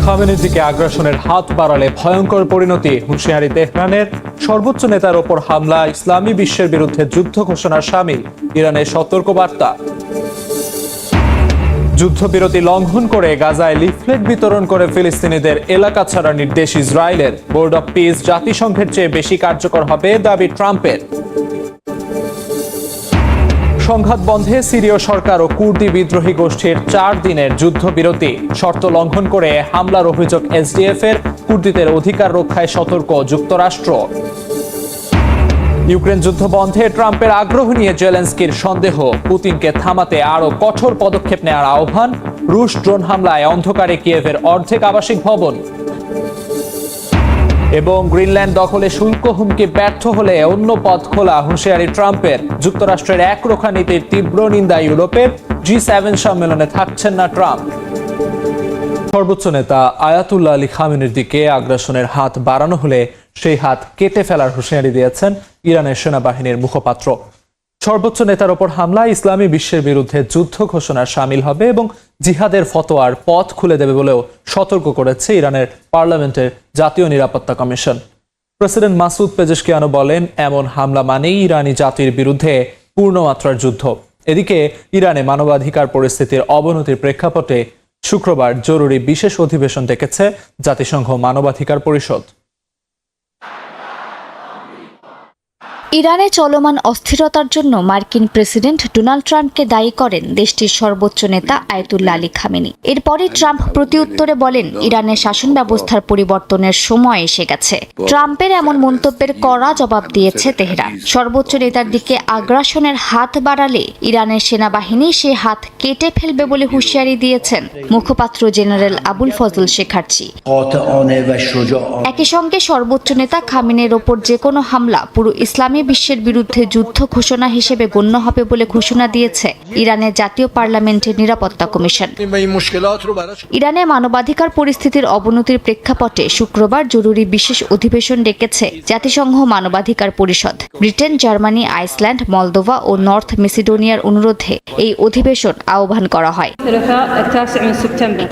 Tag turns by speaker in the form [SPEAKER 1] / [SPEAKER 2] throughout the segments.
[SPEAKER 1] খামেনির দিকে আগ্রাসনের হাত বাড়ালে ভয়ঙ্কর পরিণতি, হুঁশিয়ারি তেহরানের। সর্বোচ্চ নেতার ওপর হামলা ইসলামী বিশ্বের বিরুদ্ধে যুদ্ধ ঘোষণার শামিল, ইরানের সতর্কবার্তা। যুদ্ধবিরতি লঙ্ঘন করে গাজায় লিফলেট বিতরণ করে ফিলিস্তিনিদের এলাকা ছাড়ার নির্দেশ ইসরায়েলের। বোর্ড অব পিস জাতিসংঘের চেয়ে বেশি কার্যকর হবে দাবি ট্রাম্পের। সংঘাত বন্ধে সিরীয় সরকার ও কুর্দি বিদ্রোহী গোষ্ঠীর 4 দিনের যুদ্ধবিরতি। শর্ত লঙ্ঘন করে হামলার অভিযোগ এসডিএফ এর। কুর্দিদের অধিকার রক্ষায় সতর্ক যুক্তরাষ্ট্র। ইউক্রেন যুদ্ধ বন্ধে ট্রাম্পের আগ্রহ নিয়ে জেলেনস্কির সন্দেহ। পুতিনকে থামাতে আরও কঠোর পদক্ষেপ নেওয়ার আহ্বান। রুশ ড্রোন হামলায় অন্ধকারে কিয়েভের অর্ধেক আবাসিক ভবন। এবং গ্রিনল্যান্ড দখলে শুল্ক হুমকি ব্যর্থ হলে অন্য পথ খোলা, হুঁশিয়ারি ট্রাম্পের। যুক্তরাষ্ট্রের একরোখা নীতির তীব্র নিন্দা ইউরোপের। G7 সম্মেলনে থাকছেন না ট্রাম্প। সর্বোচ্চ নেতা আয়াতুল্লাহ আলী খামেনির দিকে আগ্রাসনের হাত বাড়ানো হলে সেই হাত কেটে ফেলার হুঁশিয়ারি দিয়েছেন ইরানের সেনাবাহিনীর মুখপাত্র। সর্বোচ্চ নেতার ওপর হামলা ইসলামী বিশ্বের বিরুদ্ধে যুদ্ধ ঘোষণার শামিল হবে এবং জিহাদের ফতোয়ার পথ খুলে দেবে বলেও সতর্ক করেছে ইরানের পার্লামেন্টের জাতীয় নিরাপত্তা কমিশন। প্রেসিডেন্ট মাসুদ পেজেশকিয়ানো বলেন, এমন হামলা মানেই ইরানি জাতির বিরুদ্ধে পূর্ণমাত্রার যুদ্ধ। এদিকে ইরানে মানবাধিকার পরিস্থিতির অবনতির প্রেক্ষাপটে শুক্রবার জরুরি বিশেষ অধিবেশন ডেকেছে জাতিসংঘ মানবাধিকার পরিষদ।
[SPEAKER 2] ইরানে চলমান অস্থিরতার জন্য মার্কিন প্রেসিডেন্ট ডোনাল্ড ট্রাম্পকে দায়ী করেন দেশটির সর্বোচ্চ নেতা আয়াতুল্লাহ আলী খামেনি। এরপরই ট্রাম্প প্রতিউত্তরে বলেন, ইরানের শাসন ব্যবস্থার পরিবর্তনের সময় এসে গেছে। ট্রাম্পের এমন মন্তব্যের কড়া জবাব দিয়েছে তেহরান। সর্বোচ্চ নেতার দিকে আগ্রাসনের হাত বাড়ালে ইরানের সেনাবাহিনী সে হাত কেটে ফেলবে বলে হুঁশিয়ারি দিয়েছেন মুখপাত্র জেনারেল আবুল ফজল শেখার্চি। একই সঙ্গে সর্বোচ্চ নেতা খামেনির ওপর যে কোনো হামলা পুরো ইসলামী বিশ্বের বিরুদ্ধে যুদ্ধ ঘোষণা হিসেবে গণ্য হবে বলে ঘোষণা দিয়েছে ইরানের জাতীয় পার্লামেন্টের নিরাপত্তা কমিশন। ইরানে মানবাধিকার পরিস্থিতির অবনতির প্রেক্ষাপটে শুক্রবার জরুরি বিশেষ অধিবেশন ডেকেছে জাতিসংঘ মানবাধিকার পরিষদ। ব্রিটেন, জার্মানি, আইসল্যান্ড, মলদোভা ও নর্থ মেসিডোনিয়ার অনুরোধে এই অধিবেশন আহ্বান করা হয়।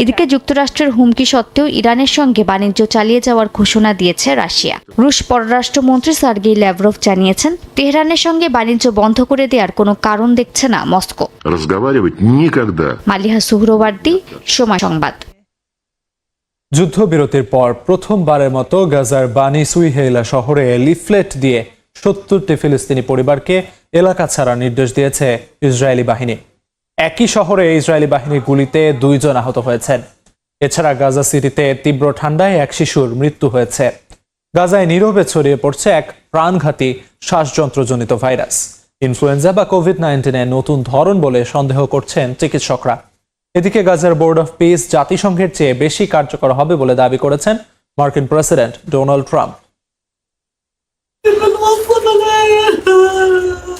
[SPEAKER 2] এদিকে যুক্তরাষ্ট্রের হুমকি সত্ত্বেও ইরানের সঙ্গে বাণিজ্য চালিয়ে যাওয়ার ঘোষণা দিয়েছে রাশিয়া। রুশ পররাষ্ট্রমন্ত্রী সার্গেই ল্যাভরভ জানিয়েছেন, তেহরানের সঙ্গে বাণিজ্য বন্ধ করে দেওয়ার কোনো কারণ দেখছে না মস্কো। মালিহা সুহরওয়ার্দী, সময় সংবাদ।
[SPEAKER 1] যুদ্ধবিরতির পর প্রথমবারের মতো গাজার বানি সুইহেইলা শহরে লিফলেট দিয়ে 70টি ফিলিস্তিনি পরিবারকে এলাকা ছাড়ার নির্দেশ দিয়েছে ইসরায়েলি বাহিনী। একই শহরে ইসরায়েলি বাহিনীর গুলিতে 2 জন আহত হয়েছেন। এছাড়া গাজা সিটিতে তীব্র ঠান্ডায় এক শিশুর মৃত্যু হয়েছে। গাজায় নীরবে ছড়িয়ে পড়ছে এক প্রাণঘাতী শ্বাসযন্ত্রজনিত ভাইরাস। ইনফ্লুয়েঞ্জা বা কোভিড-19 নতুন ধরন বলে সন্দেহ করছেন চিকিৎসকরা। এদিকে গাজার বোর্ড অব পিস জাতিসংঘের চেয়ে বেশি কার্যকর হবে বলে দাবি করেছেন মার্কিন প্রেসিডেন্ট ডোনাল্ড ট্রাম্প।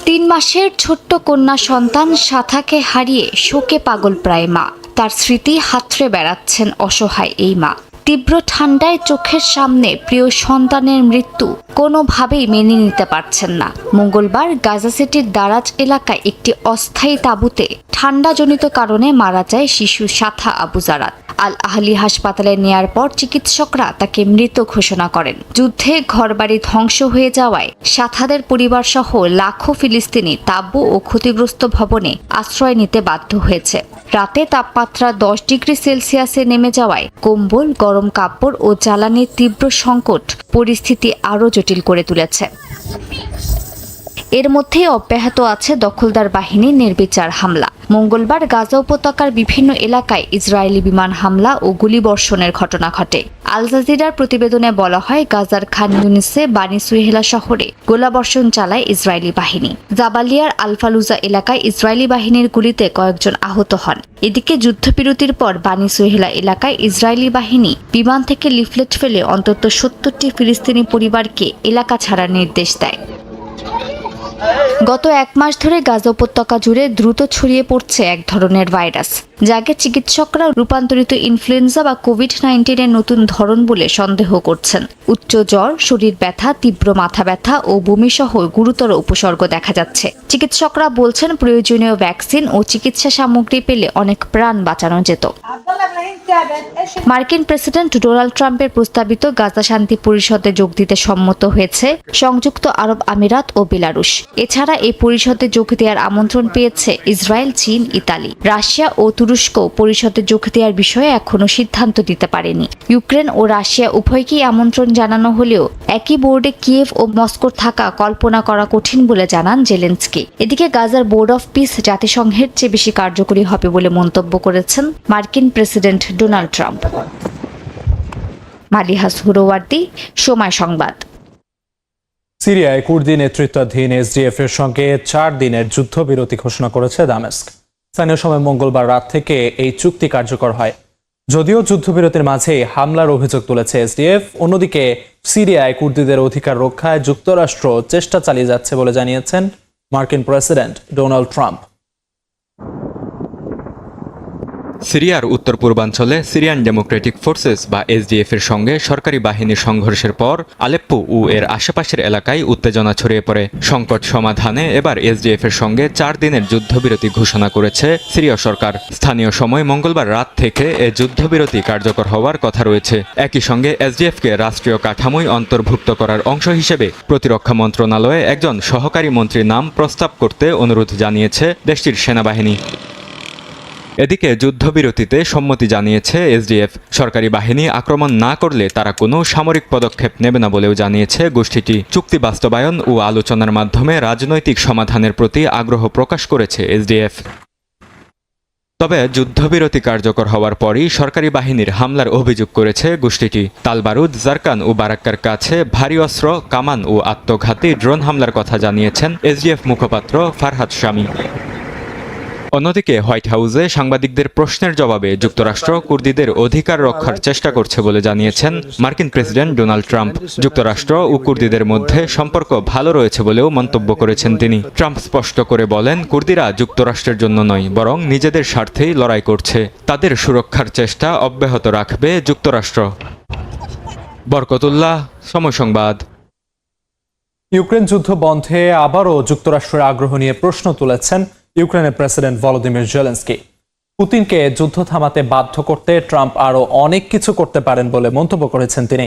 [SPEAKER 2] 3 মাসের ছোট্ট কন্যা সন্তান সাথাকে হারিয়ে শোকে পাগল প্রায় মা। তার স্মৃতি হাতড়ে বেড়াচ্ছেন অসহায় এই মা। তীব্র ঠান্ডায় চোখের সামনে প্রিয় সন্তানের মৃত্যু কোনোভাবেই মেনে নিতে পারছেন না। মঙ্গলবার গাজা সিটির দারাজ এলাকায় একটি অস্থায়ী তাঁবুতে ঠান্ডাজনিত কারণে মারা যায় শিশু সাথা আবু জারাত। আল আহলি হাসপাতালে নেয়ার পর চিকিৎসকরা তাকে মৃত ঘোষণা করেন। যুদ্ধে ঘরবাড়ি ধ্বংস হয়ে যাওয়ায় সাথাদের পরিবার সহ লাখো ফিলিস্তিনি তাঁবু ও ক্ষতিগ্রস্ত ভবনে আশ্রয় নিতে বাধ্য হয়েছে। রাতে তাপমাত্রা 10 ডিগ্রি সেলসিয়াসে নেমে যাওয়ায় কম্বল, গরম কাপড় ও জ্বালানির তীব্র সংকট পরিস্থিতি আরও জটিল করে তুলেছে। এর মধ্যে অব্যাহত আছে দখলদার বাহিনীর নির্বিচার হামলা। মঙ্গলবার গাজা উপত্যকার বিভিন্ন এলাকায় ইসরায়েলি বিমান হামলা ও গুলিবর্ষণের ঘটনা ঘটে। আল জাজিরার প্রতিবেদনে বলা হয়, গাজার খান ইউনিসে বানি সুহেলা শহরে গোলাবর্ষণ চালায় ইসরায়েলি বাহিনী। জাবালিয়ার আলফালুজা এলাকায় ইসরায়েলি বাহিনীর গুলিতে কয়েকজন আহত হন। এদিকে যুদ্ধবিরতির পর বানি সুহেলা এলাকায় ইসরায়েলি বাহিনী বিমান থেকে লিফলেট ফেলে অন্তত 70টি ফিলিস্তিনি পরিবারকে এলাকা ছাড়ার নির্দেশ দেয়। গত এক মাস ধরে গাজা উপত্যকা জুড়ে দ্রুত ছড়িয়ে পড়ছে এক ধরনের ভাইরাস, যাকে চিকিৎসকরা রূপান্তরিত ইনফ্লুয়েঞ্জা বা কোভিড-19 এর নতুন ধরন বলে সন্দেহ করছেন। উচ্চ জ্বর, শরীর ব্যথা, তীব্র মাথা ব্যথা ও বমিসহ গুরুতর উপসর্গ দেখা যাচ্ছে। চিকিৎসকরা বলছেন প্রয়োজনীয় ভ্যাকসিন ও চিকিৎসা সামগ্রী পেলে অনেক প্রাণ বাঁচানো যেত। মার্কিন প্রেসিডেন্ট ডোনাল্ড ট্রাম্পের প্রস্তাবিত গাজা শান্তি পরিষদে যোগ দিতে সম্মত হয়েছে সংযুক্ত আরব আমিরাত ও বেলারুশ। এছাড়া এই পরিষদে যোগ দেওয়ার আমন্ত্রণ পেয়েছে ইসরায়েল, চীন, ইতালি, রাশিয়া ও তুরস্ক। পরিষদে যোগ দেওয়ার বিষয়ে এখনো সিদ্ধান্ত দিতে পারেনি। ইউক্রেন ও রাশিয়া উভয়কেই আমন্ত্রণ জানানো হলেও একই বোর্ডে কিয়েভ ও মস্কোর থাকা কল্পনা করা কঠিন বলে জানান জেলেনস্কি। এদিকে গাজার বোর্ড অফ পিস জাতিসংঘের চেয়ে বেশি কার্যকরী হবে বলে মন্তব্য করেছেন মার্কিন প্রেসিডেন্ট ডোনাল্ড ট্রাম্প। মালিহা সুহরাওয়ার্দী, সময় সংবাদ।
[SPEAKER 1] সিরিয়ায় কুর্দি নেতৃত্বাধীন এসডিএফ এর সঙ্গে 4 দিনের যুদ্ধবিরতি ঘোষণা করেছে দামেস্ক। স্থানীয় সময় মঙ্গলবার রাত থেকে এই চুক্তি কার্যকর হয়। যদিও যুদ্ধবিরতির মাঝে হামলার অভিযোগ তুলেছে এসডিএফ, অন্যদিকে সিরিয়ায় কুর্দিদের অধিকার রক্ষায় যুক্তরাষ্ট্র চেষ্টা চালিয়ে যাচ্ছে বলে জানিয়েছেন মার্কিন প্রেসিডেন্ট ডোনাল্ড ট্রাম্প।
[SPEAKER 3] সিরিয়ার উত্তর পূর্বাঞ্চলে সিরিয়ান ডেমোক্রেটিক ফোর্সেস বা এসডিএফ এর সঙ্গে সরকারি বাহিনীর সংঘর্ষের পর আলেপ্পো ও এর আশেপাশের এলাকায় উত্তেজনা ছড়িয়ে পড়ে। সংকট সমাধানে এবার এসডিএফ এর সঙ্গে 4 দিনের যুদ্ধবিরতি ঘোষণা করেছে সিরিয়া সরকার। স্থানীয় সময় মঙ্গলবার রাত থেকে এ যুদ্ধবিরতি কার্যকর হওয়ার কথা রয়েছে। একই সঙ্গে এসডিএফকে রাষ্ট্রীয় কাঠামোয় অন্তর্ভুক্ত করার অংশ হিসেবে প্রতিরক্ষা মন্ত্রণালয়ে একজন সহকারী মন্ত্রীর নাম প্রস্তাব করতে অনুরোধ জানিয়েছে দেশটির সেনাবাহিনী। এদিকে যুদ্ধবিরতিতে সম্মতি জানিয়েছে এসডিএফ। সরকারি বাহিনী আক্রমণ না করলে তারা কোনো সামরিক পদক্ষেপ নেবে না বলেও জানিয়েছে গোষ্ঠীটি। চুক্তি বাস্তবায়ন ও আলোচনার মাধ্যমে রাজনৈতিক সমাধানের প্রতি আগ্রহ প্রকাশ করেছে এসডিএফ। তবে যুদ্ধবিরতি কার্যকর হওয়ার পরই সরকারি বাহিনীর হামলার অভিযোগ করেছে গোষ্ঠীটি। তালবারুদ, জারকান ও বারাক্কার কাছে ভারী অস্ত্র, কামান ও আত্মঘাতী ড্রোন হামলার কথা জানিয়েছেন এসডিএফ মুখপাত্র ফারহাদ শামী। অন্যদিকে হোয়াইট হাউসে সাংবাদিকদের প্রশ্নের জবাবে যুক্তরাষ্ট্র কুর্দিদের অধিকার রক্ষার চেষ্টা করছে বলে জানিয়েছেন মার্কিন প্রেসিডেন্ট ডোনাল্ড ট্রাম্প। যুক্তরাষ্ট্র ও কুর্দিদের মধ্যে সম্পর্ক ভালো রয়েছে বলেও মন্তব্য করেছেন তিনি। ট্রাম্প স্পষ্ট করে বলেন, কুর্দিরা যুক্তরাষ্ট্রের জন্য নয়, বরং নিজেদের স্বার্থেই লড়াই করছে। তাদের সুরক্ষার চেষ্টা অব্যাহত রাখবে যুক্তরাষ্ট্র। বরকতুল্লাহ, সময় সংবাদ।
[SPEAKER 1] ইউক্রেন যুদ্ধ বন্ধে আবারও যুক্তরাষ্ট্রের আগ্রহ নিয়ে প্রশ্ন তুলেছেন ইউক্রেনের প্রেসিডেন্ট ভলোদিমির জেলেনস্কি। পুতিনকে যুদ্ধ থামাতে বাধ্য করতে ট্রাম্প আরও অনেক কিছু করতে পারেন বলে মন্তব্য করেছেন তিনি।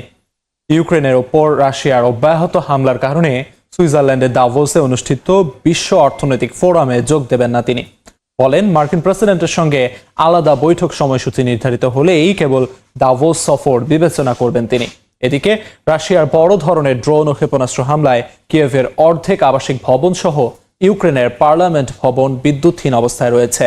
[SPEAKER 1] ইউক্রেনের ওপর রাশিয়ার অব্যাহত হামলার কারণে সুইজারল্যান্ডের দাভোসে অনুষ্ঠিত বিশ্ব অর্থনৈতিক ফোরামে যোগ দেবেন না তিনি। বলেন, মার্কিন প্রেসিডেন্টের সঙ্গে আলাদা বৈঠক সময়সূচি নির্ধারিত হলেই কেবল দাভোস সফর বিবেচনা করবেন তিনি। এদিকে রাশিয়ার বড় ধরনের ড্রোন ও ক্ষেপণাস্ত্র হামলায় কিয়েভের অর্ধেক আবাসিক ভবন সহ ইউক্রেনের পার্লামেন্ট ভবন বিদ্যুৎহীন অবস্থায় রয়েছে।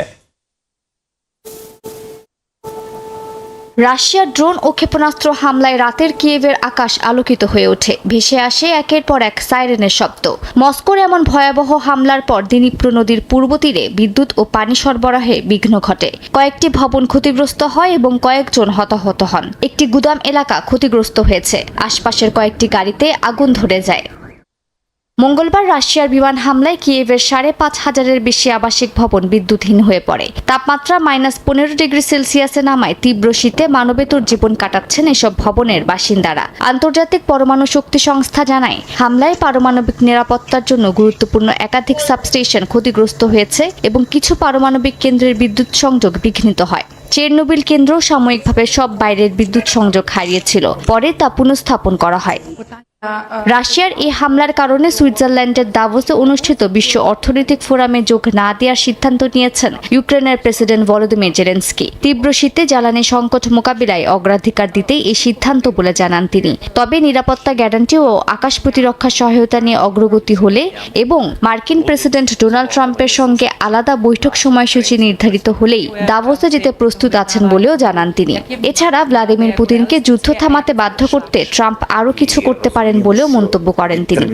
[SPEAKER 2] রাশিয়ার ড্রোন ও ক্ষেপণাস্ত্র হামলায় রাতের কিয়েভের আকাশ আলোকিত হয়ে ওঠে। ভেসে আসে একের পর এক সাইরেনের শব্দ। মস্কোর এমন ভয়াবহ হামলার পর দিনিপ্রো নদীর পূর্ব তীরে বিদ্যুৎ ও পানি সরবরাহে বিঘ্ন ঘটে। কয়েকটি ভবন ক্ষতিগ্রস্ত হয় এবং কয়েকজন হতাহত হন। একটি গুদাম এলাকা ক্ষতিগ্রস্ত হয়েছে। আশপাশের কয়েকটি গাড়িতে আগুন ধরে যায়। মঙ্গলবার রাশিয়ার বিমান হামলায় কিয়েভের ৫,৫০০-এর বেশি আবাসিক ভবন বিদ্যুৎহীন হয়ে পড়ে। তাপমাত্রা -15°C নামায় তীব্র শীতে মানবেতর জীবন কাটাচ্ছেন এসব ভবনের বাসিন্দারা। আন্তর্জাতিক পরমাণু শক্তি সংস্থা জানায়, হামলায় পারমাণবিক নিরাপত্তার জন্য গুরুত্বপূর্ণ একাধিক সাবস্টেশন ক্ষতিগ্রস্ত হয়েছে এবং কিছু পারমাণবিক কেন্দ্রের বিদ্যুৎ সংযোগ বিঘ্নিত হয়। চেরনোবিল কেন্দ্র সাময়িকভাবে সব বাইরের বিদ্যুৎ সংযোগ হারিয়েছিল, পরে তা পুনঃস্থাপন করা হয়। রাশিয়ার এই হামলার কারণে সুইজারল্যান্ডের দাভোসে অনুষ্ঠিত বিশ্ব অর্থনৈতিক ফোরামে যোগ না দেওয়ার সিদ্ধান্ত নিয়েছেন ইউক্রেনের প্রেসিডেন্ট ভলোদিমির জেলেনস্কি। তীব্র শীতে জ্বালানি সংকট মোকাবিলায় অগ্রাধিকার দিতেই এই সিদ্ধান্ত বলে জানান তিনি। তবে নিরাপত্তা গ্যারান্টি ও আকাশ প্রতিরক্ষা সহায়তা নিয়ে অগ্রগতি হলে এবং মার্কিন প্রেসিডেন্ট ডোনাল্ড ট্রাম্পের সঙ্গে আলাদা বৈঠক সময়সূচি নির্ধারিত হলেই দাভোসে যেতে প্রস্তুত আছেন বলেও জানান তিনি। এছাড়া ভ্লাদিমির পুতিনকে যুদ্ধ থামাতে বাধ্য করতে ট্রাম্প আরও কিছু করতে পারেন বলেও মন্তব্য করেন তিনি।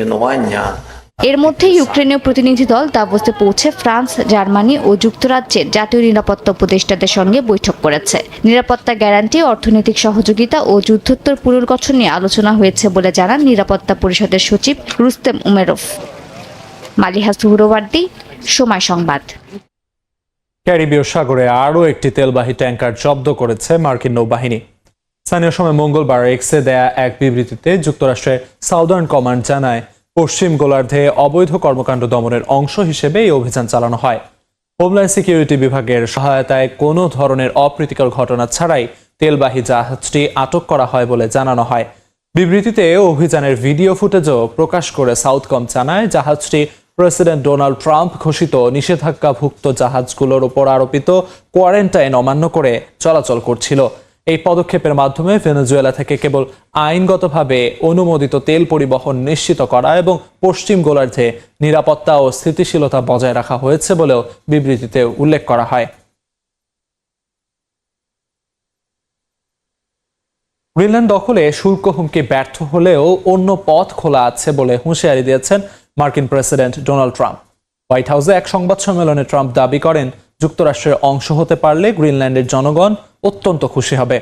[SPEAKER 2] এর মধ্যে ইউক্রেনীয় প্রতিনিধি দল দাভোসে পৌঁছে ফ্রান্স, জার্মানি ও যুক্তরাজ্যের জাতীয় নিরাপত্তা উপদেষ্টাদের সঙ্গে বৈঠক করেছে। নিরাপত্তা গ্যারান্টি, অর্থনৈতিক সহযোগিতা ও যুদ্ধোত্তর পুনর্গঠন নিয়ে আলোচনা হয়েছে বলে জানান নিরাপত্তা পরিষদের সচিব রুস্তেম উমেরভ। মালিহা সুহরওয়ার্দী, সময় সংবাদ।
[SPEAKER 1] ক্যারিবীয় সাগরে আরও একটি তেলবাহী ট্যাঙ্কার জব্দ করেছে মার্কিন নৌবাহিনী। স্থানীয় সময় মঙ্গলবার এক্সে দেয়া এক বিবৃতিতে যুক্তরাষ্ট্রের সাউদার্ন কমান্ড জানায়, পশ্চিম গোলার্ধে অবৈধ কর্মকাণ্ড দমনের অংশ হিসেবে এই অভিযান চালানো হয়। হোমল্যান্ড সিকিউরিটি বিভাগের সহায়তায় কোনো ধরনের অপ্রীতিকর ঘটনা ছাড়াই তেলবাহী জাহাজটি আটক করা হয় বলে জানানো হয়। বিবৃতিতে অভিযানের ভিডিও ফুটেজও প্রকাশ করে সাউথকম জানায়, জাহাজটি প্রেসিডেন্ট ডোনাল্ড ট্রাম্প ঘোষিত নিষেধাজ্ঞাভুক্ত জাহাজগুলোর উপর আরোপিত কোয়ারেন্টাইন অমান্য করে চলাচল করছিল। এই পদক্ষেপের মাধ্যমে ভেনেজুয়েলা থেকে কেবল আইনগতভাবে অনুমোদিত তেল পরিবহন নিশ্চিত করা এবং পশ্চিম গোলার্ধে নিরাপত্তা ও স্থিতিশীলতা বজায় রাখা হয়েছে বলেও বিবৃতিতে উল্লেখ করা হয়। গ্রিনল্যান্ড দখলে শুল্ক হুমকি ব্যর্থ হলেও অন্য পথ খোলা আছে বলে হুঁশিয়ারি দিয়েছেন মার্কিন প্রেসিডেন্ট ডোনাল্ড ট্রাম্প। হোয়াইট হাউসে এক সংবাদ সম্মেলনে ট্রাম্প দাবি করেন, যুক্তরাষ্ট্রের অংশ হতে পারলে গ্রিনল্যান্ডের জনগণ অত্যন্ত খুশি হবে।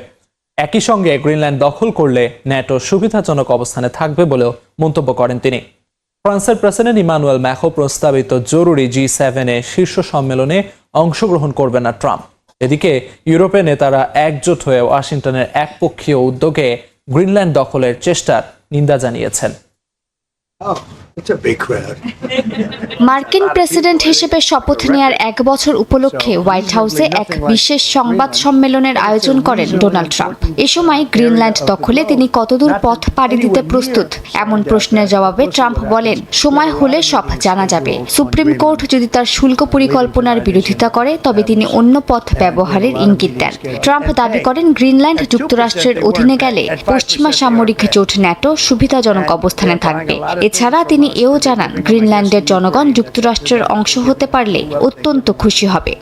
[SPEAKER 1] একই সঙ্গে গ্রিনল্যান্ড দখল করলে ন্যাটো সুবিধাজনক অবস্থানে থাকবে বলেও মন্তব্য করেন তিনি। ফ্রান্সের প্রেসিডেন্ট ইমানুয়েল ম্যাক্রো প্রস্তাবিত জরুরি G7 শীর্ষ সম্মেলনে অংশগ্রহণ করবেন না ট্রাম্প। এদিকে ইউরোপের নেতারা একজোট হয়ে ওয়াশিংটনের একপক্ষীয় উদ্যোগে গ্রিনল্যান্ড দখলের চেষ্টার নিন্দা জানিয়েছেন।
[SPEAKER 2] মার্কিন প্রেসিডেন্ট হিসেবে শপথ নেয়ার 1 বছর উপলক্ষে হোয়াইট হাউসে এক বিশেষ সংবাদ সম্মেলনের আয়োজন করেন ডোনাল্ড ট্রাম্প। এ সময় গ্রিনল্যান্ড দখলে তিনি কতদূর পথ পাড়ি দিতে প্রস্তুত এমন প্রশ্নের জবাবে ট্রাম্প বলেন, সময় হলে সব জানা যাবে। সুপ্রিম কোর্ট যদি তার শুল্ক পরিকল্পনার বিরোধিতা করে তবে তিনি অন্য পথ ব্যবহারের ইঙ্গিত দেন। ট্রাম্প দাবি করেন, গ্রিনল্যান্ড যুক্তরাষ্ট্রের অধীনে গেলে পশ্চিমা সামরিক জোট ন্যাটো সুবিধাজনক অবস্থানে থাকবে। এছাড়া তিনি এও জানান, গ্রিনল্যান্ডের জনগণ যুক্তরাষ্ট্রের অংশ হতে পারলে অত্যন্ত খুশি হবে।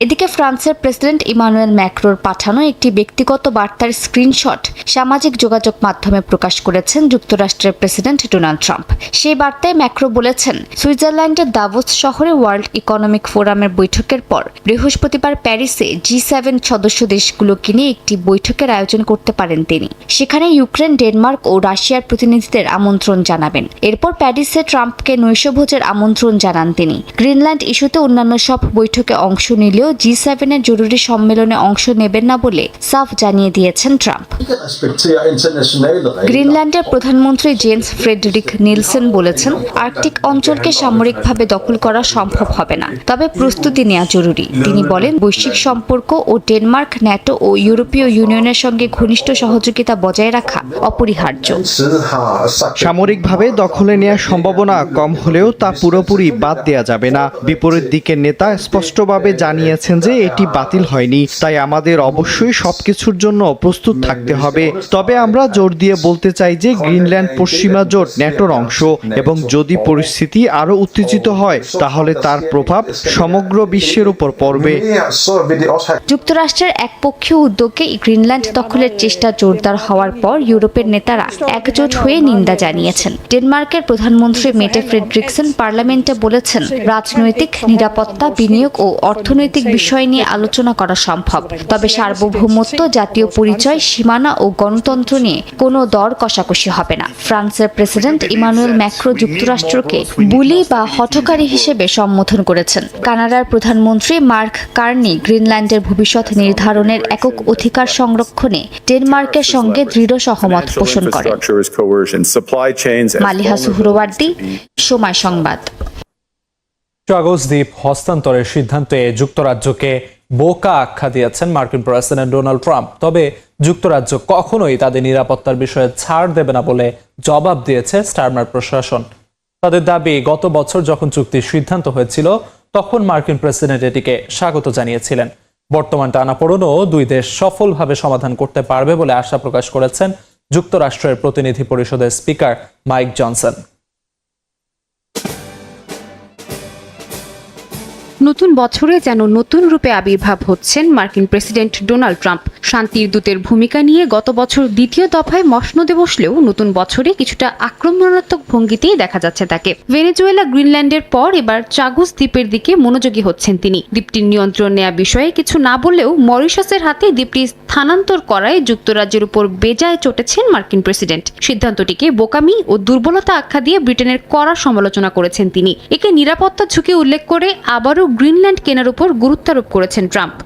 [SPEAKER 2] এদিকে ফ্রান্সের প্রেসিডেন্ট ইমানুয়েল ম্যাক্রোর পাঠানো একটি ব্যক্তিগত বার্তার স্ক্রিনশট সামাজিক যোগাযোগ মাধ্যমে প্রকাশ করেছেন যুক্তরাষ্ট্রের প্রেসিডেন্ট ডোনাল্ড ট্রাম্প। সেই বার্তায় ম্যাক্রো বলেছেন, সুইজারল্যান্ডের দাভোস শহরে ওয়ার্ল্ড ইকোনমিক ফোরামের বৈঠকের পর বৃহস্পতিবার প্যারিসে G7 সদস্য দেশগুলোকে নিয়ে একটি বৈঠকের আয়োজন করতে পারেন তিনি। সেখানে ইউক্রেন, ডেনমার্ক ও রাশিয়ার প্রতিনিধিদের আমন্ত্রণ জানাবেন। এরপর প্যারিসে ট্রাম্পকে নৈশভোজের আমন্ত্রণ জানান তিনি। গ্রিনল্যান্ড ইস্যুতে অন্যান্য সব বৈঠকে অংশ নিলেও G7 জরুরি সম্মেলনে অংশ নেবেন না বলে সাফ জানিয়ে দিয়েছেন ট্রাম্প। গ্রিনল্যান্ডের প্রধানমন্ত্রী জেন্স ফ্রেডরিক নিলসেন বলেছেন, আর্কটিক অঞ্চলকে সামরিকভাবে দখল করা সম্ভব হবে না, তবে প্রস্তুতি নেওয়া জরুরি। তিনি বলেন, বৈশ্বিক সম্পর্ক ও ডেনমার্ক, ন্যাটো ও ইউরোপীয় ইউনিয়নের সঙ্গে ঘনিষ্ঠ সহযোগিতা বজায় রাখা অপরিহার্য।
[SPEAKER 4] সামরিকভাবে দখলে নেওয়ার সম্ভাবনা কম হলেও তা পুরোপুরি বাদ দেওয়া যাবে না। বিপরীত দিকের নেতা স্পষ্টভাবে জানিয়েছেন যে এটি বাতিল হয়নি, তাই আমাদের অবশ্যই সবকিছুর জন্য প্রস্তুত থাকতে হবে। তবে আমরা জোর দিয়ে বলতে চাই যে গ্রিনল্যান্ড পশ্চিমা জোট ন্যাটোর অংশ এবং যদি পরিস্থিতি আরো উত্তেজিত হয় তাহলে তার প্রভাব সমগ্র বিশ্বের উপর পড়বে।
[SPEAKER 2] যুক্তরাষ্ট্রের একপক্ষীয় উদ্যোগে গ্রিনল্যান্ড দখলের চেষ্টা জোরদার হওয়ার পর ইউরোপের নেতারা একজোট হয়ে নিন্দা জানিয়েছেন। ডেনমার্কের প্রধানমন্ত্রী মেটে ফ্রেডরিকসেন পার্লামেন্টে বলেছেন, রাজনৈতিক, নিরাপত্তা, বিনিয়োগ ও অর্থনৈতিক বিষয় নিয়ে আলোচনা করা সম্ভব, তবে সার্বভৌমত্ব, জাতীয় পরিচয়, সীমানা ও গণতন্ত্র নিয়ে কোনো দর কষাকষি হবে না। ফ্রান্সের প্রেসিডেন্ট ইমানুয়েল ম্যাক্রো যুক্তরাষ্ট্রকে বুলি বা হঠকারী হিসেবে সম্বোধন করেছেন। কানাডার প্রধানমন্ত্রী মার্ক কার্নি গ্রিনল্যান্ডের ভবিষ্যৎ নির্ধারণের একক অধিকার সংরক্ষণে ডেনমার্কের সঙ্গে দৃঢ় সহমত পোষণ করেন। মালিহা সুহরওয়ার্দী, সময় সংবাদ।
[SPEAKER 1] ট্রাগোস দ্বীপ হস্তান্তরের সিদ্ধান্তে যুক্তরাজ্যকে বোকা আখ্যা দিয়েছেন মার্কিন প্রেসিডেন্ট ডোনাল্ড ট্রাম্প। তবে যুক্তরাজ্য কখনোই তাদের নিরাপত্তার বিষয়ে ছাড় দেবে না বলে জবাব দিয়েছে স্টারমার প্রশাসন। তাদের দাবি, গত বছর যখন চুক্তির সিদ্ধান্ত হয়েছিল তখন মার্কিন প্রেসিডেন্ট এটিকে স্বাগত জানিয়েছিলেন। বর্তমান টানাপোড়েনও দুই দেশ সফলভাবে সমাধান করতে পারবে বলে আশা প্রকাশ করেছেন যুক্তরাষ্ট্রের প্রতিনিধি পরিষদের স্পিকার মাইক জনসন।
[SPEAKER 5] নতুন বছরে যেন নতুন রূপে আবির্ভাব হচ্ছেন মার্কিন প্রেসিডেন্ট ডোনাল্ড ট্রাম্প। শান্তির দূতের ভূমিকা নিয়ে গত বছর দ্বিতীয় দফায় মসনদে বসলেও নতুন বছরে কিছুটা আক্রমণাত্মক ভঙ্গিতেই দেখা যাচ্ছে তাকে। ভেনেজুয়েলা গ্রিনল্যান্ডের পর এবার চাগোস দ্বীপের দিকে মনোযোগী হচ্ছেন তিনি। দ্বীপটির নিয়ন্ত্রণ নেওয়া বিষয়ে কিছু না বললেও মরিশাসের হাতে দ্বীপটি স্থানান্তর করায় যুক্তরাজ্যের উপর বেজায় চটেছেন মার্কিন প্রেসিডেন্ট। সিদ্ধান্তটিকে বোকামি ও দুর্বলতা আখ্যা দিয়ে ব্রিটেনের কড়া সমালোচনা করেছেন তিনি। একে নিরাপত্তা ঝুঁকি উল্লেখ করে আবারও গ্রিনল্যান্ড কেনার উপর গুরুত্বারোপ করেছেন ট্রাম্প।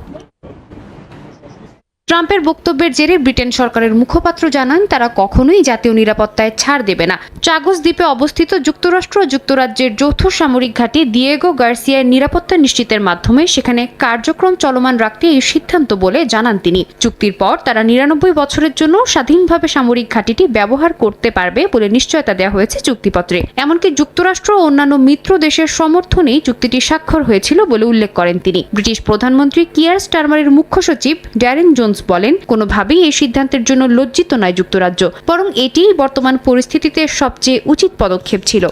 [SPEAKER 5] ট্রাম্পের বক্তব্যের জেরে ব্রিটেন সরকারের মুখপাত্র জানান তারা কখনোই জাতীয় নিরাপত্তায় ছাড় দেবে না। চাগোস দ্বীপে অবস্থিত যুক্তরাষ্ট্র ও যুক্তরাজ্যের যৌথ সামরিক ঘাঁটি দিয়েগো গার্সিয়ার নিরাপত্তা নিশ্চিতের মাধ্যমে সেখানে কার্যক্রম চলমান রাখতে এই সিদ্ধান্ত বলে জানান তিনি। চুক্তির পর তারা ৯৯ বছরের জন্য স্বাধীনভাবে সামরিক ঘাঁটিটি ব্যবহার করতে পারবে বলে নিশ্চয়তা দেওয়া হয়েছে চুক্তিপত্রে। এমনকি যুক্তরাষ্ট্র ও অন্যান্য মিত্র দেশের সমর্থনেই চুক্তিটি স্বাক্ষর হয়েছিল বলে উল্লেখ করেন তিনি। ব্রিটিশ প্রধানমন্ত্রী কিয়ার স্টারমারের মুখ্য সচিব ড্যারেন জোন্স বলেন, কোনোভাবেই এই সিদ্ধান্তের জন্য লজ্জিত নয় যুক্তরাজ্য, বরং এটিই বর্তমান পরিস্থিতিতে সবচেয়ে উচিত পদক্ষেপ ছিল।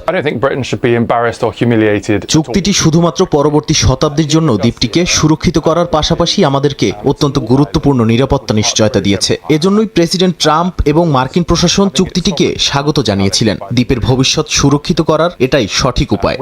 [SPEAKER 6] চুক্তিটি শুধুমাত্র পরবর্তী শতাব্দীর জন্য দ্বীপটিকে সুরক্ষিত করার পাশাপাশি আমাদেরকে অত্যন্ত গুরুত্বপূর্ণ নিরাপত্তা নিশ্চয়তা দিয়েছে। এজন্যই প্রেসিডেন্ট ট্রাম্প এবং মার্কিন প্রশাসন চুক্তিটিকে স্বাগত জানিয়েছিলেন। দ্বীপের ভবিষ্যৎ সুরক্ষিত করার এটাই সঠিক উপায়।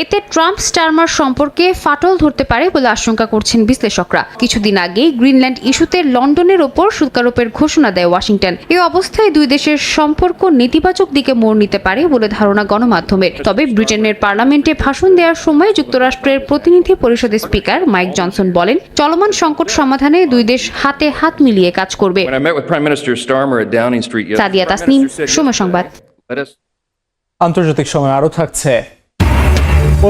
[SPEAKER 5] এতে ট্রাম্প স্টারমার সম্পর্কে ফাটল ধরতে পারে বলে আশঙ্কা করছেন বিশ্লেষকরা। কিছুদিন আগেই গ্রিনল্যান্ড ইস্যুতে লন্ডনের ওপর শুল্কারোপের ঘোষণা দেয় ওয়াশিংটন। এই অবস্থায় দুই দেশের সম্পর্ক নেতিবাচক দিকে মোড় নিতে পারে বলে ধারণা গণমাধ্যমের। তবে ব্রিটেনের পার্লামেন্টে ভাষণ দেওয়ার সময় যুক্তরাষ্ট্রের প্রতিনিধি পরিষদের স্পিকার মাইক জনসন বলেন, চলমান সংকট সমাধানে দুই দেশ হাতে হাত মিলিয়ে কাজ করবে। সাদিয়া তাসনিম, সময় সংবাদ।
[SPEAKER 1] আন্তর্জাতিক সময় আরো থাকছে।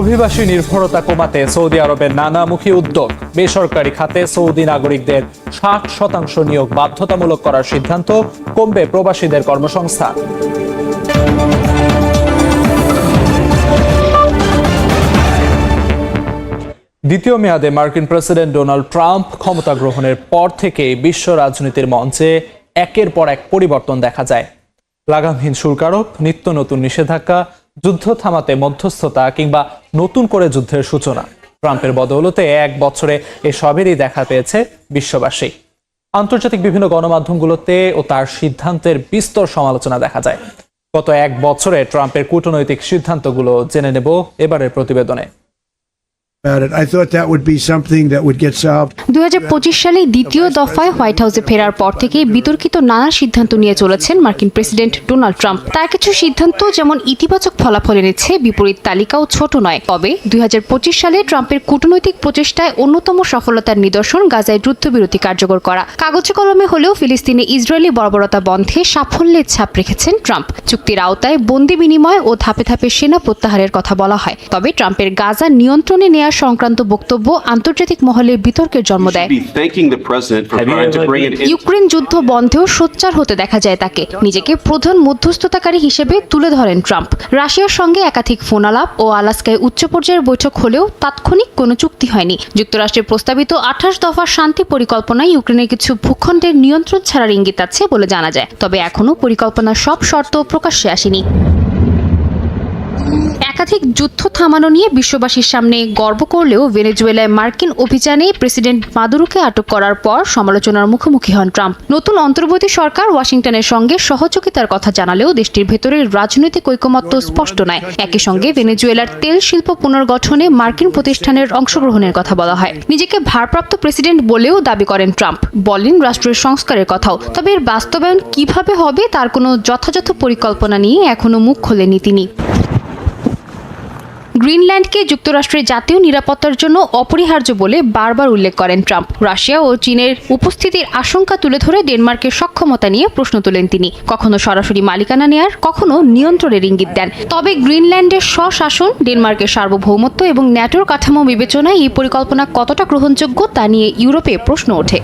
[SPEAKER 1] অভিবাসী নির্ভরতা কমাতে সৌদি আরবের নানামুখী উদ্যোগ। বেসরকারি খাতে সৌদি নাগরিকদের ৬০% নিয়োগ বাধ্যতামূলক করার সিদ্ধান্ত, কমবে প্রবাসীদের কর্মসংস্থান। দ্বিতীয় মেয়াদে মার্কিন প্রেসিডেন্ট ডোনাল্ড ট্রাম্প ক্ষমতা গ্রহণের পর থেকে বিশ্ব রাজনীতির মঞ্চে একের পর এক পরিবর্তন দেখা যায়। লাগামহীন শুল্ক আরোপ, নিত্য নতুন নিষেধাজ্ঞা, যুদ্ধ থামাতে মধ্যস্থতা কিংবা নতুন করে যুদ্ধের সূচনা। ট্রাম্পের বদৌলতে এক বছরে এসবেরই দেখা পেয়েছে বিশ্ববাসী। আন্তর্জাতিক বিভিন্ন গণমাধ্যমগুলোতে ও তার সিদ্ধান্তের বিস্তর সমালোচনা দেখা যায়। গত এক বছরে ট্রাম্পের কূটনৈতিক সিদ্ধান্তগুলো জেনে নেব এবারের প্রতিবেদনে।
[SPEAKER 5] ২০২৫ সালে দ্বিতীয় দফায় হোয়াইট হাউসে ফেরার পর থেকে বিতর্কিত নানা সিদ্ধান্ত নিয়ে চলেছেন মার্কিন প্রেসিডেন্ট ডোনাল্ড ট্রাম্প। তার কিছু সিদ্ধান্ত যেমন ইতিবাচক ফলাফল এনেছে, বিপরীত তালিকাও ছোট নয়। তবে ২০২৫ সালে ট্রাম্পের কূটনৈতিক প্রচেষ্টায় অন্যতম সফলতার নিদর্শন গাজায় যুদ্ধবিরতি কার্যকর করা। কাগজে কলমে হলেও ফিলিস্তিনে ইসরায়েলি বর্বরতা বন্ধে সাফল্যের ছাপ রেখেছেন ট্রাম্প। চুক্তির আওতায় বন্দি বিনিময় ও ধাপে ধাপে সেনা প্রত্যাহারের কথা বলা হয়। তবে ট্রাম্পের গাজা নিয়ন্ত্রণে নেওয়া সংক্রান্ত বক্তব্য আন্তর্জাতিক মহলে বিতর্কের জন্ম দেয়। ইউক্রেন যুদ্ধ বন্ধেও সোচ্চার হতে দেখা যায় তাকে। নিজেকে প্রধান মধ্যস্থতাকারী হিসেবে তুলে ধরেন ট্রাম্প। রাশিয়ার সঙ্গে একাধিক ফোনালাপ ও আলাস্কায় উচ্চ পর্যায়ের বৈঠক হলেও তাৎক্ষণিক কোনো চুক্তি হয়নি। যুক্তরাষ্ট্রের প্রস্তাবিত ২৮ দফা শান্তি পরিকল্পনায় ইউক্রেনের কিছু ভূখণ্ডের নিয়ন্ত্রণ ছাড়ার ইঙ্গিত আছে বলে জানা যায়। তবে এখনও পরিকল্পনার সব শর্ত প্রকাশ্যে আসেনি। একাধিক যুদ্ধ থামানো নিয়ে বিশ্ববাসীর সামনে গর্ব করলেও ভেনেজুয়েলায় মার্কিন অভিযানে প্রেসিডেন্ট মাদুরোকে আটক করার পর সমালোচনার মুখোমুখি হন ট্রাম্প। নতুন অন্তর্বর্তী সরকার ওয়াশিংটনের সঙ্গে সহযোগিতার কথা জানালেও দেশটির ভেতরে রাজনৈতিক ঐকমত্য স্পষ্ট নয়। একই সঙ্গে ভেনেজুয়েলার তেল শিল্প পুনর্গঠনে মার্কিন প্রতিষ্ঠানের অংশগ্রহণের কথা বলা হয়। নিজেকে ভারপ্রাপ্ত প্রেসিডেন্ট বলেও দাবি করেন ট্রাম্প, বলেন রাষ্ট্রের সংস্কারের কথাও। তবে এর বাস্তবায়ন কিভাবে হবে তার কোনো যথাযথ পরিকল্পনা নিয়ে এখনো মুখ খোলেননি তিনি। গ্রিনল্যান্ডকে যুক্তরাষ্ট্রের জাতীয় নিরাপত্তার জন্য অপরিহার্য বলে বারবার উল্লেখ করেন ট্রাম্প। রাশিয়া ও চীনের উপস্থিতির আশঙ্কা তুলে ধরে ডেনমার্কের সক্ষমতা নিয়ে প্রশ্ন তোলেন তিনি। কখনো সরাসরি মালিকানা নেয়ার, কখনো নিয়ন্ত্রণের ইঙ্গিত দেন। তবে গ্রিনল্যান্ডের স্বশাসন, ডেনমার্কের সার্বভৌমত্ব এবং ন্যাটোর কাঠামো বিবেচনায় এই পরিকল্পনা কতটা গ্রহণযোগ্য তা নিয়ে ইউরোপে প্রশ্ন ওঠে।